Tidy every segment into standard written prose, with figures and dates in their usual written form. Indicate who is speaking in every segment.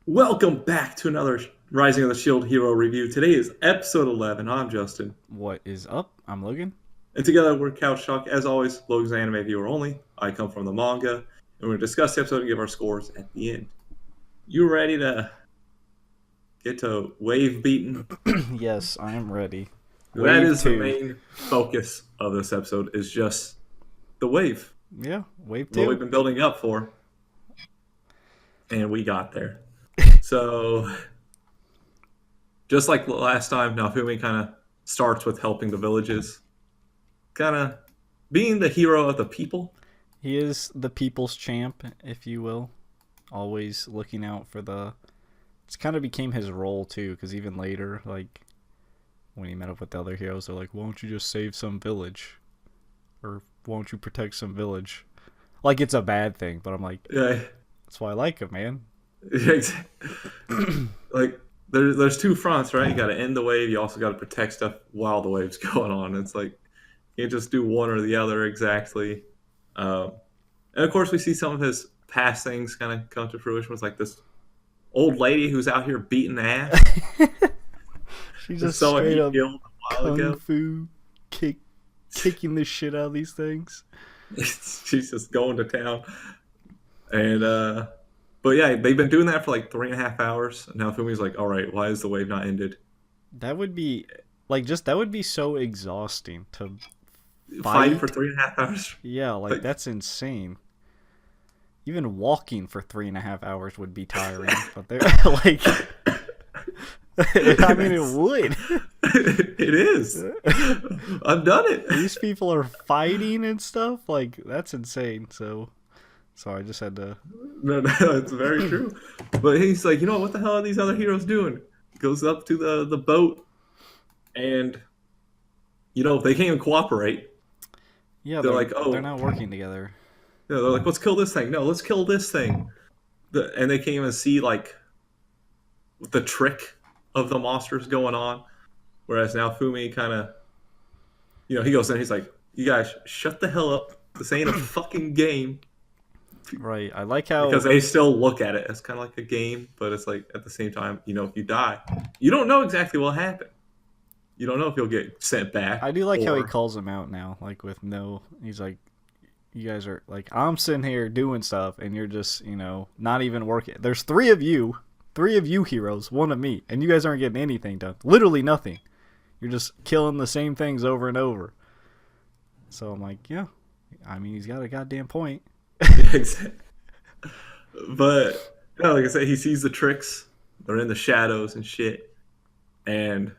Speaker 1: Welcome back to another Rising of the Shield Hero review. Today is episode 11. I'm Justin.
Speaker 2: What is up? I'm Logan.
Speaker 1: And together we're Couch Talk. As always, Logan's anime viewer only. I come from the manga. And we're going to discuss the episode and give our scores at the end. You ready to get to wave beating?
Speaker 2: Yes, I am ready.
Speaker 1: That is the main focus of this episode, is just the wave.
Speaker 2: Yeah, wave 2.
Speaker 1: What we've been building up for. And we got there. So, just like last time, Naofumi kind of starts with helping the villages. Kind of being the hero of the people.
Speaker 2: He is the people's champ, if you will. Always looking out for the... It's kind of became his role, too, because even later, like, when he met up with the other heroes, they're like, why don't you just save some village? Or why don't you protect some village? Like, it's a bad thing, but I'm like,
Speaker 1: Yeah.
Speaker 2: That's why I like him, man.
Speaker 1: Like, there's two fronts, right? You got to end the wave. You also got to protect stuff while the wave's going on. It's like, you can't just do one or the other exactly. And of course, we see some of his past things kind of come to fruition. With like this old lady who's out here beating ass.
Speaker 2: She just
Speaker 1: someone
Speaker 2: straight
Speaker 1: he
Speaker 2: up
Speaker 1: killed a while
Speaker 2: kung
Speaker 1: ago.
Speaker 2: fu kicking the shit out of these things.
Speaker 1: She's just going to town. And but yeah, they've been doing that for like 3.5 hours. Now Fumi's like, all right, why is the wave not ended?
Speaker 2: That would be that would be so exhausting to
Speaker 1: Fight for 3.5 hours.
Speaker 2: Yeah, like that's insane. Even walking for 3.5 hours would be tiring, but they're like, I mean, it would.
Speaker 1: It is. I've done it.
Speaker 2: These people are fighting and stuff. Like, that's insane. So I just had to.
Speaker 1: No, it's very true. But he's like, what the hell are these other heroes doing? Goes up to the boat, and they can't even cooperate.
Speaker 2: Yeah, they're like, oh, they're not working together.
Speaker 1: Yeah, they're like, let's kill this thing. No, let's kill this thing. And they can't even see like the trick of the monsters going on. Whereas now Fumi kind of, he goes in. He's like, you guys, shut the hell up. This ain't a fucking game.
Speaker 2: Right. I like how
Speaker 1: because they still look at it as kind of like a game, but it's like at the same time, if you die, you don't know exactly what happened. You don't know if you'll get sent back.
Speaker 2: I do like how he calls them out now, like with no. He's like, you guys are like, I'm sitting here doing stuff, and you're just, not even working. There's three of you heroes, one of me, and you guys aren't getting anything done. Literally nothing. You're just killing the same things over and over. So I'm like, yeah. I mean, he's got a goddamn point.
Speaker 1: But like I said, he sees the tricks. They're in the shadows and shit, and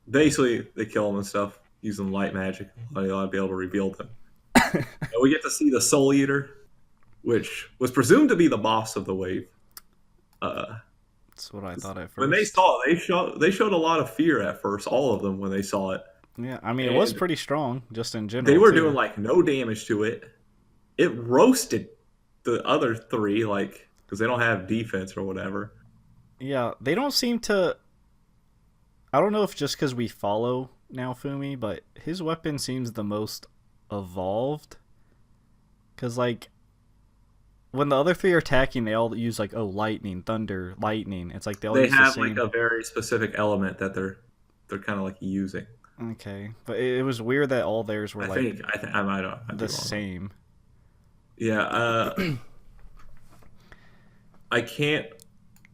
Speaker 1: basically they kill him and stuff using light magic. They ought to be able to reveal them. And we get to see the Soul Eater, which was presumed to be the boss of the wave.
Speaker 2: That's what I thought at first.
Speaker 1: When they saw it, they showed a lot of fear at first. All of them when they saw it.
Speaker 2: Yeah, I mean, it was pretty strong, just in general.
Speaker 1: They were doing like no damage to it. It roasted the other three, like, because they don't have defense or whatever.
Speaker 2: Yeah, they don't seem to. I don't know if just because we follow now Fumi, but his weapon seems the most evolved. Because, like, when the other three are attacking, they all use, like, lightning, thunder, lightning. It's like they all use
Speaker 1: have,
Speaker 2: the same...
Speaker 1: like, a very specific element that they're kind of, like, using.
Speaker 2: Okay. But it was weird that all theirs were,
Speaker 1: I might
Speaker 2: the same.
Speaker 1: Yeah, I can't...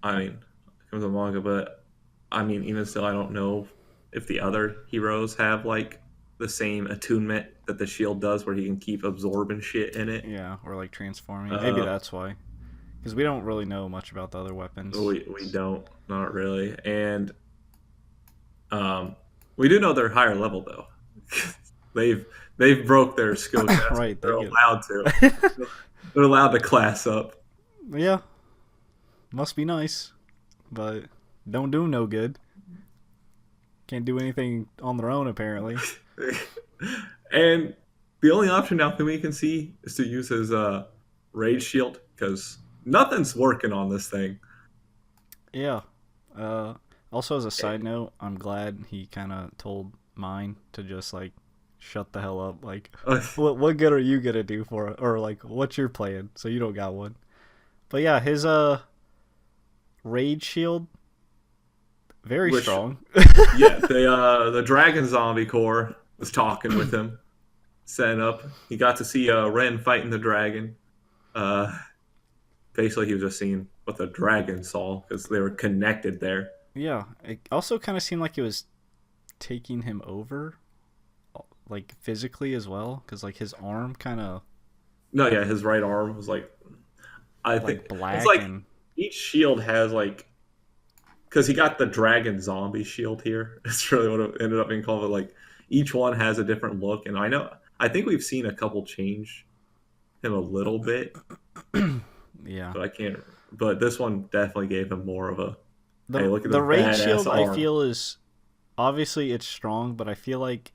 Speaker 1: I mean, it comes a manga, but, I mean, even still, I don't know if the other heroes have, like, the same attunement that the shield does, where he can keep absorbing shit in it.
Speaker 2: Yeah, or like transforming. Maybe that's why. Because we don't really know much about the other weapons.
Speaker 1: We don't, not really. And we do know they're higher level though. they've broke their skill test.
Speaker 2: Right,
Speaker 1: they're allowed to. They're allowed to class up.
Speaker 2: Yeah, must be nice, but don't do no good. Can't do anything on their own apparently.
Speaker 1: And the only option now Fumi can see is to use his rage shield, because nothing's working on this thing.
Speaker 2: Yeah. Also, as a side note, I'm glad he kind of told mine to just like shut the hell up. Like, what good are you gonna do for it? Or like, what's your plan? So you don't got one. But yeah, his Rage Shield, very
Speaker 1: which
Speaker 2: strong.
Speaker 1: yeah, the Dragon Zombie Corps was talking with him, setting up. He got to see Ren fighting the dragon. Uh, Basically, he was just seeing what the dragon saw because they were connected there.
Speaker 2: Yeah, it also kind of seemed like it was taking him over, like physically as well, because like his arm kind of
Speaker 1: No, yeah, his right arm was like I
Speaker 2: like
Speaker 1: think it's
Speaker 2: black
Speaker 1: like
Speaker 2: and
Speaker 1: each shield has like because he got the dragon zombie shield here. It's really what it ended up being called. But like each one has a different look, and I think we've seen a couple change him a little bit,
Speaker 2: yeah.
Speaker 1: but I can't. But this one definitely gave him more of a hey,
Speaker 2: The
Speaker 1: look at
Speaker 2: the
Speaker 1: this
Speaker 2: Rage
Speaker 1: badass
Speaker 2: Shield I
Speaker 1: arm.
Speaker 2: feel is obviously it's strong, but I feel like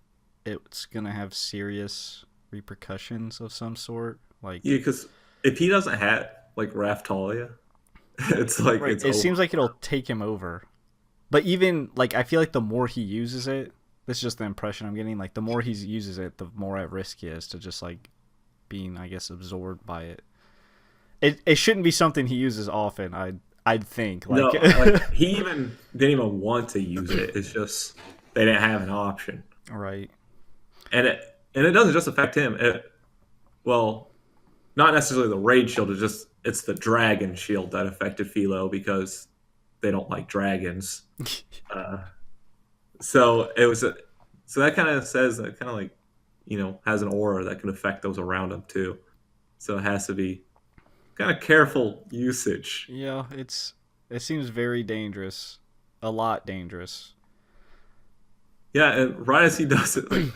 Speaker 2: it's gonna have serious repercussions of some sort. Like
Speaker 1: Yeah, because if he doesn't have like Raftalia, it's like
Speaker 2: right,
Speaker 1: it's
Speaker 2: it seems
Speaker 1: over.
Speaker 2: like it'll take him over. But even like I feel like the more he uses it, this is just the impression I'm getting. Like the more he uses it, the more at risk he is to just like being, I guess, absorbed by it. It shouldn't be something he uses often. I'd think like
Speaker 1: No, like he even didn't even want to use it. It's just they didn't have an option,
Speaker 2: right.
Speaker 1: and it doesn't just affect him. Well, not necessarily the rage shield. It's the dragon shield that affected Philo because they don't like dragons. Uh, so it was so that kind of says that kind of like has an aura that can affect those around him too. So it has to be kind of careful usage.
Speaker 2: Yeah, it seems very dangerous, a lot dangerous.
Speaker 1: Yeah, and right as he does it, like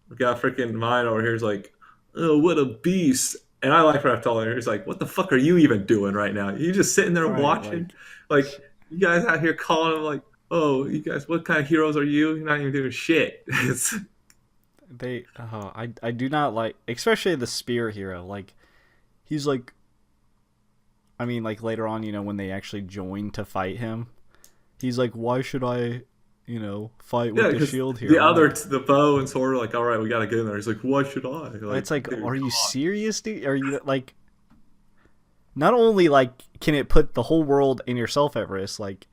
Speaker 1: we got freaking mine over here. He's like, "Oh, what a beast!" And I like Raptalia. He's like, "What the fuck are you even doing right now? You just sitting there
Speaker 2: Right,
Speaker 1: watching? Like, you guys out here calling him like, oh, you guys, what kind of heroes are you? You're not even doing shit." It's
Speaker 2: I do not like, especially the spear hero. Like he's like, I mean, like later on, when they actually join to fight him, he's like, why should I, fight with
Speaker 1: yeah,
Speaker 2: the
Speaker 1: because
Speaker 2: shield
Speaker 1: the
Speaker 2: hero? I'm
Speaker 1: other,
Speaker 2: like,
Speaker 1: the bow and sword are like, all right, we gotta get in there. He's like, why should I? Like,
Speaker 2: it's like,
Speaker 1: dude,
Speaker 2: are
Speaker 1: come
Speaker 2: you
Speaker 1: on.
Speaker 2: serious, dude? Are you like, not only like can it put the whole world and yourself at risk, like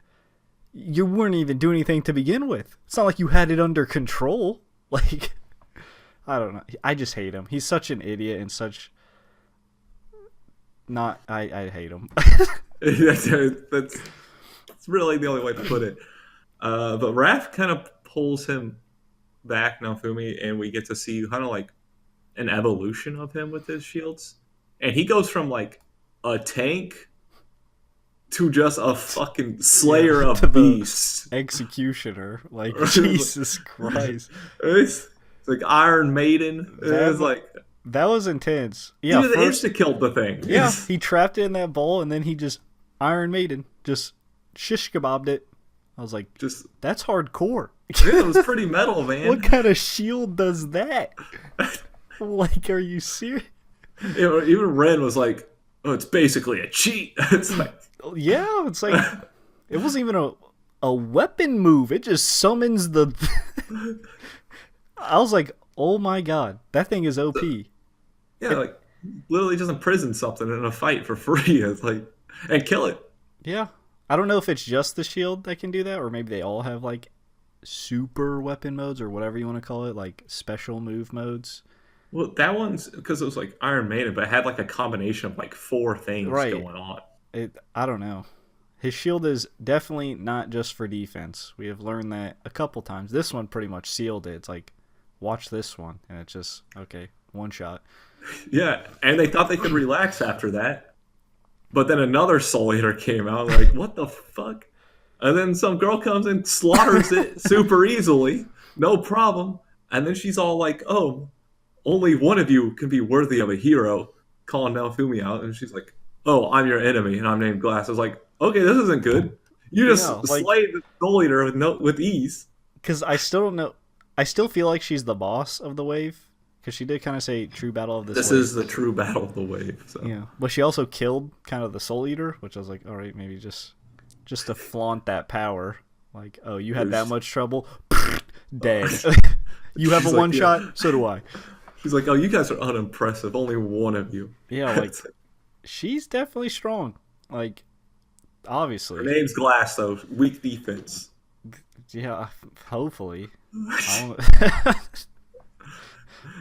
Speaker 2: you weren't even doing anything to begin with. It's not like you had it under control. Like, I don't know. I just hate him. He's such an idiot and such not. I hate him.
Speaker 1: That's really the only way to put it. But Raph kind of pulls him back, Naofumi, and we get to see kind of like an evolution of him with his shields. And he goes from like a tank to just a fucking slayer
Speaker 2: Yeah, to
Speaker 1: of
Speaker 2: the
Speaker 1: beasts.
Speaker 2: executioner. Like Jesus Christ,
Speaker 1: It's like Iron Maiden. It's
Speaker 2: that
Speaker 1: like
Speaker 2: that was intense.
Speaker 1: he
Speaker 2: Yeah,
Speaker 1: just
Speaker 2: first,
Speaker 1: insta killed the thing.
Speaker 2: yeah, he trapped it in that bowl, and then he just Iron Maiden just shish kebabbed it. I was like,
Speaker 1: just
Speaker 2: that's hardcore.
Speaker 1: yeah, it was pretty metal, man.
Speaker 2: What kind of shield does that? Like, are you serious?
Speaker 1: Even Ren was like, "Oh, it's basically a cheat." It's like,
Speaker 2: Yeah, it's like it wasn't even a weapon move. It just summons the. I was like, oh my god, that thing is OP.
Speaker 1: yeah, like literally just imprison something in a fight for free. It's like and kill it.
Speaker 2: Yeah, I don't know if it's just the shield that can do that, or maybe they all have like super weapon modes or whatever you want to call it, like special move modes.
Speaker 1: Well, that one's because it was like Iron Maiden, but it had like a combination of like four things
Speaker 2: Right.
Speaker 1: going on.
Speaker 2: I don't know. His shield is definitely not just for defense. We have learned that a couple times. This one pretty much sealed it. It's like, watch this one, and it's just okay, one shot.
Speaker 1: Yeah, and they thought they could relax after that, but then another Soul Eater came out. Like, what the fuck? And then some girl comes and slaughters it super easily, no problem. And then she's all like, "Oh, only one of you can be worthy of a hero," calling Naofumi out, and she's like, "Oh, I'm your enemy, and I'm named Glass." I was like, "Okay, this isn't good. You
Speaker 2: Yeah,
Speaker 1: just
Speaker 2: like
Speaker 1: slayed the Soul Eater with ease."
Speaker 2: because I still don't know. I still feel like she's the boss of the wave because she did kind of say true battle of this
Speaker 1: This
Speaker 2: wave.
Speaker 1: is the true battle of the wave. So
Speaker 2: Yeah, but she also killed kind of the Soul Eater, which I was like, all right, maybe just to flaunt that power. Like, oh, you had that
Speaker 1: There's-
Speaker 2: much trouble, dead. You have
Speaker 1: She's
Speaker 2: a
Speaker 1: like,
Speaker 2: one
Speaker 1: yeah.
Speaker 2: shot, so do I.
Speaker 1: she's like, "Oh, you guys are unimpressive. Only one of you."
Speaker 2: Yeah, like she's definitely strong. Like
Speaker 1: Her
Speaker 2: Obviously.
Speaker 1: name's Glass, though. Weak defense.
Speaker 2: Yeah, hopefully. I don't.
Speaker 1: It's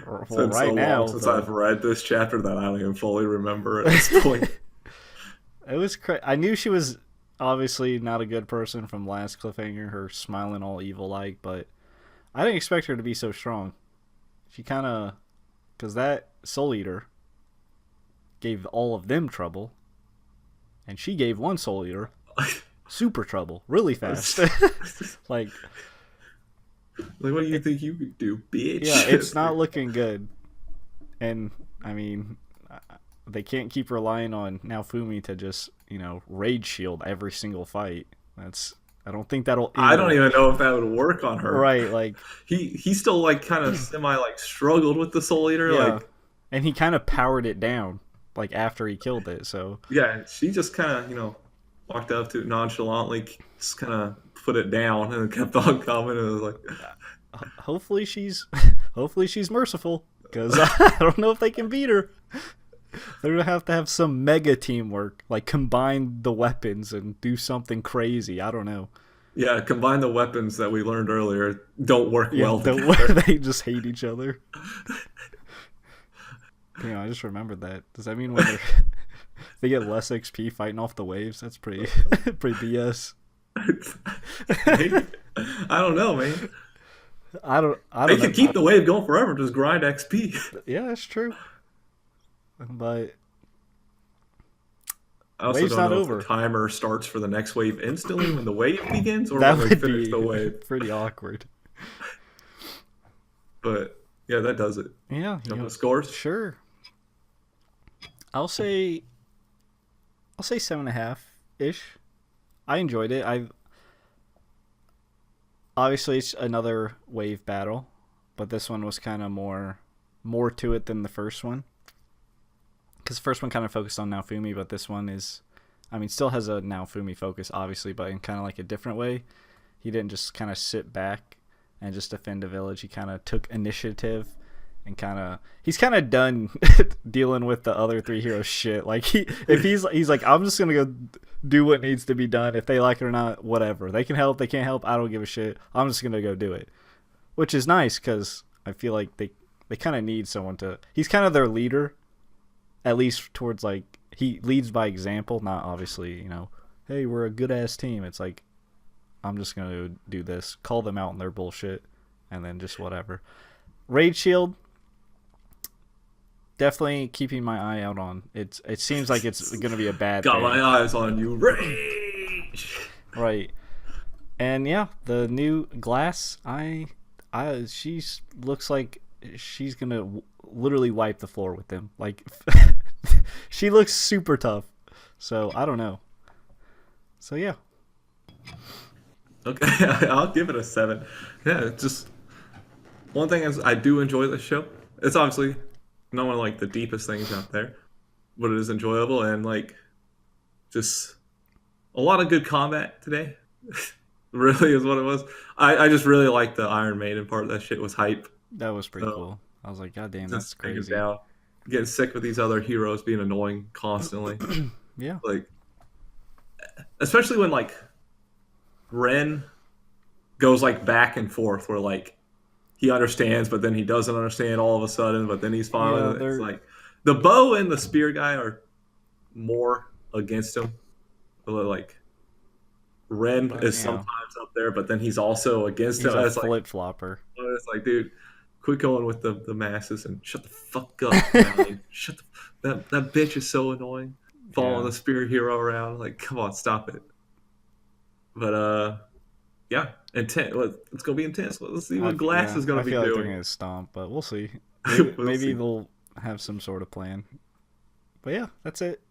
Speaker 2: Well,
Speaker 1: been
Speaker 2: right
Speaker 1: so long
Speaker 2: now
Speaker 1: since I've read this chapter that I don't even fully remember at this point.
Speaker 2: it was. I knew she was obviously not a good person from last cliffhanger. Her smiling all evil like, but I didn't expect her to be so strong. She kind of, because that Soul Eater gave all of them trouble, and she gave one Soul Eater super trouble really fast. Like,
Speaker 1: Like, what do you think you could do,
Speaker 2: yeah,
Speaker 1: bitch?
Speaker 2: it's not looking good. And I mean, they can't keep relying on Naofumi to just rage shield every single fight. That's I don't think that'll
Speaker 1: I don't
Speaker 2: it'll
Speaker 1: even know if that would work on her.
Speaker 2: right like
Speaker 1: He still like kind of semi like struggled with the Soul Eater.
Speaker 2: yeah,
Speaker 1: Like,
Speaker 2: and he kind of powered it down like after he killed it. So
Speaker 1: yeah, she just kind of walked up to it nonchalantly, just kind of put it down and kept on coming. And it was like,
Speaker 2: hopefully she's hopefully she's merciful because I don't know if they can beat her. They're gonna have to have some mega teamwork, like combine the weapons and do something crazy. I don't know.
Speaker 1: yeah, combine the weapons that we learned earlier don't work
Speaker 2: Yeah,
Speaker 1: well together.
Speaker 2: they just hate each other. I just remembered that. Does that mean when they get less XP fighting off the waves? That's pretty pretty BS.
Speaker 1: I don't know, man.
Speaker 2: I
Speaker 1: They
Speaker 2: don't
Speaker 1: could
Speaker 2: know.
Speaker 1: keep the wave going forever, just grind XP.
Speaker 2: Yeah, that's true. But
Speaker 1: I also
Speaker 2: wave's
Speaker 1: don't
Speaker 2: not
Speaker 1: know if
Speaker 2: over.
Speaker 1: the timer starts for the next wave instantly when the wave begins or
Speaker 2: That
Speaker 1: when they
Speaker 2: would
Speaker 1: finish
Speaker 2: be
Speaker 1: the wave.
Speaker 2: pretty awkward.
Speaker 1: But yeah, that does it.
Speaker 2: Yeah,
Speaker 1: Jump to scores.
Speaker 2: sure. I'll say 7.5 ish. I enjoyed it. I obviously it's another wave battle, but this one was kind of more to it than the first one. Because the first one kind of focused on Naofumi, but this one is, I mean, still has a Naofumi focus, obviously, but in kind of like a different way. He didn't just kind of sit back and just defend a village. He kind of took initiative and he's kind of done dealing with the other three heroes shit. Like he's like, I'm just gonna go do what needs to be done. If they like it or not, whatever. They can help, they can't help. I don't give a shit. I'm just gonna go do it, which is nice because I feel like they kind of need someone to. He's kind of their leader, at least towards like he leads by example. Not obviously, hey, we're a good ass team. It's like I'm just gonna do this, call them out on their bullshit, and then just whatever. Raid Shield, definitely keeping my eye out on. It seems like it's gonna be a bad
Speaker 1: Got
Speaker 2: thing.
Speaker 1: my eyes on you. Rage!
Speaker 2: Right. And yeah, the new Glass, she looks like she's gonna literally wipe the floor with them. Like, she looks super tough. So I don't know. So yeah,
Speaker 1: Okay, I'll give it a 7. Yeah, it's just one thing is I do enjoy this show. It's obviously not one of like the deepest things out there, but it is enjoyable and like just a lot of good combat today. Really is what it was. I just really like the Iron Maiden part. That shit was hype.
Speaker 2: that was pretty
Speaker 1: So
Speaker 2: cool. I was like, God damn, that's
Speaker 1: just take it
Speaker 2: crazy.
Speaker 1: down. Getting sick with these other heroes being annoying constantly.
Speaker 2: Yeah.
Speaker 1: Like especially when like Ren goes like back and forth where like he understands but then he doesn't understand all of a sudden, but then he's
Speaker 2: Yeah,
Speaker 1: finally it's like the bow and the spear guy are more against him. But like Ren
Speaker 2: but,
Speaker 1: is sometimes up there, but then he's also against
Speaker 2: he's
Speaker 1: him.
Speaker 2: a
Speaker 1: It's like
Speaker 2: flip flopper.
Speaker 1: it's like, dude, quit going with the masses and shut the fuck up. Man. Shut that bitch is so annoying. Following
Speaker 2: Yeah.
Speaker 1: the spirit hero around, like, come on, stop it. But yeah, intense. It's gonna be intense. Let's see what Glass is gonna
Speaker 2: I
Speaker 1: be
Speaker 2: feel like they're
Speaker 1: doing.
Speaker 2: gonna stomp, but we'll see.
Speaker 1: We'll
Speaker 2: Maybe
Speaker 1: see.
Speaker 2: they'll have some sort of plan. But yeah, that's it.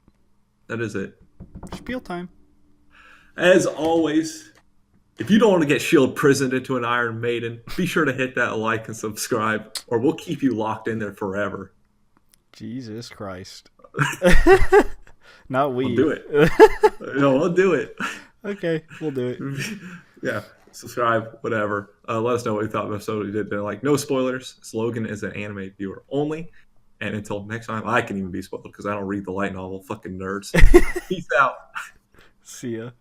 Speaker 1: That is it.
Speaker 2: Spiel time.
Speaker 1: As always, if you don't want to get Shield prisoned into an Iron Maiden, be sure to hit that like and subscribe, or we'll keep you locked in there forever.
Speaker 2: Jesus Christ. Not we.
Speaker 1: We'll do it. No, we'll do it.
Speaker 2: Okay, we'll do it.
Speaker 1: Yeah, subscribe, whatever. Let us know what you thought of the episode. We did like no spoilers. Logan is an anime viewer only. And until next time, I can even be spoiled because I don't read the light novel. Fucking nerds. Peace out.
Speaker 2: See ya.